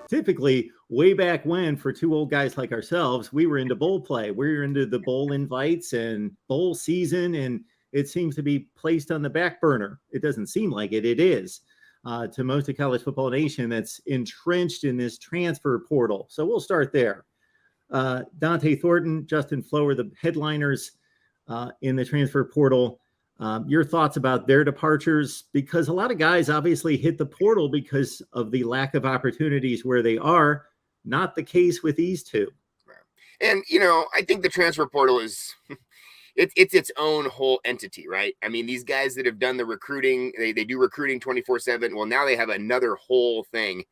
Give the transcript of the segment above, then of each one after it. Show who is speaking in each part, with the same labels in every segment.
Speaker 1: Typically, way back when, for two old guys like ourselves, we were into bowl play. We were into the bowl invites and bowl season, and it seems to be placed on the back burner. It doesn't seem like it. It is. To most of college football nation that's entrenched in this transfer portal. So we'll start there. Dante Thornton, Justin Flowe are the headliners in the transfer portal. Your thoughts about their departures, because a lot of guys obviously hit the portal because of the lack of opportunities where they are. Not the case with these two.
Speaker 2: And, I think the transfer portal is it's its own whole entity, right? I mean, these guys that have done the recruiting, they do recruiting 24/7. Well, now they have another whole thing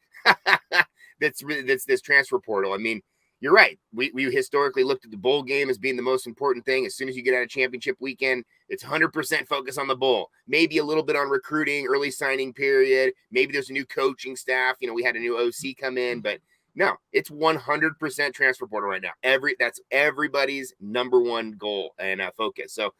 Speaker 2: that's this transfer portal. I mean, you're right. We historically looked at the bowl game as being the most important thing. As soon as you get out of championship weekend, it's 100% focus on the bowl. Maybe a little bit on recruiting, early signing period. Maybe there's a new coaching staff. We had a new OC come in, but no, it's 100% transfer portal right now. That's everybody's number one goal and focus. So a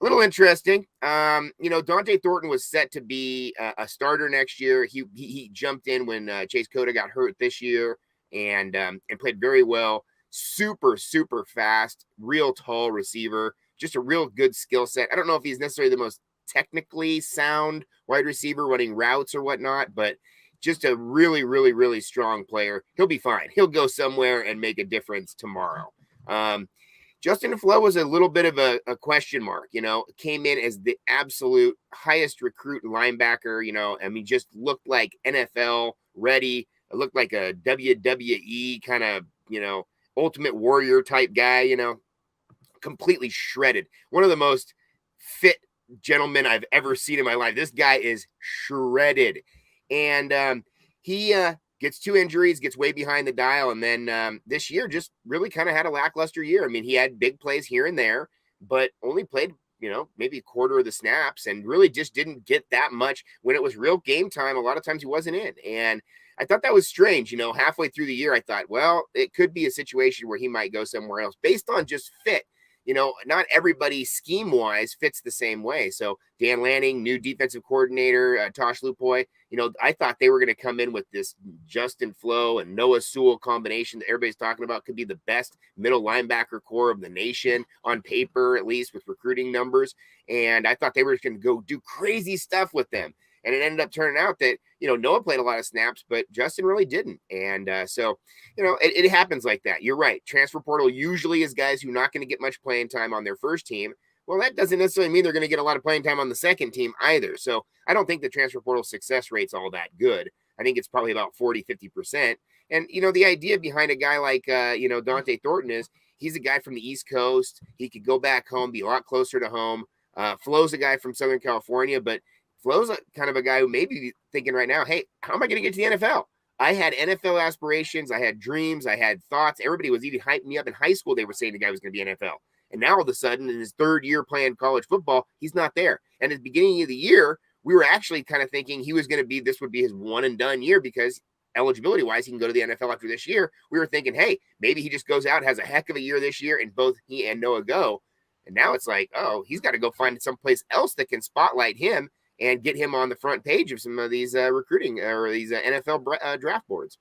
Speaker 2: little interesting. Dante Thornton was set to be a starter next year. He jumped in when Chase Cota got hurt this year. And played very well. Super, super fast, real tall receiver, just a real good skill set. I don't know if he's necessarily the most technically sound wide receiver running routes or whatnot, but just a really, really, really strong player. He'll be fine. He'll go somewhere and make a difference tomorrow. Justin Flowe was a little bit of a question mark, came in as the absolute highest recruit linebacker, just looked like NFL ready. It looked like a WWE kind of, Ultimate Warrior type guy, completely shredded. One of the most fit gentlemen I've ever seen in my life. This guy is shredded. And he gets 2 injuries, gets way behind the dial. And then this year just really kind of had a lackluster year. I mean, he had big plays here and there, but only played, maybe a quarter of the snaps and really just didn't get that much when it was real game time. A lot of times he wasn't in. And I thought that was strange. Halfway through the year, I thought, well, it could be a situation where he might go somewhere else based on just fit. Not everybody scheme-wise fits the same way. So Dan Lanning, new defensive coordinator, Tosh Lupoy, I thought they were going to come in with this Justin Flowe and Noah Sewell combination that everybody's talking about could be the best middle linebacker core of the nation on paper, at least with recruiting numbers. And I thought they were going to go do crazy stuff with them. And it ended up turning out that, Noah played a lot of snaps, but Justin really didn't. And so, it happens like that. You're right. Transfer portal usually is guys who are not going to get much playing time on their first team. Well, that doesn't necessarily mean they're going to get a lot of playing time on the second team either. So I don't think the transfer portal success rate's all that good. I think it's probably about 40-50%. And, the idea behind a guy like, Dante Thornton is he's a guy from the East Coast. He could go back home, be a lot closer to home. Flo's a guy from Southern California, but Flo's kind of a guy who may be thinking right now, hey, how am I going to get to the NFL? I had NFL aspirations. I had dreams. I had thoughts. Everybody was even hyping me up in high school. They were saying the guy was going to be NFL. And now all of a sudden, in his third year playing college football, he's not there. And at the beginning of the year, we were actually kind of thinking this would be his one and done year because eligibility-wise, he can go to the NFL after this year. We were thinking, hey, maybe he just goes out, has a heck of a year this year, and both he and Noah go. And now it's like, oh, he's got to go find someplace else that can spotlight him and get him on the front page of some of these recruiting or these NFL draft boards.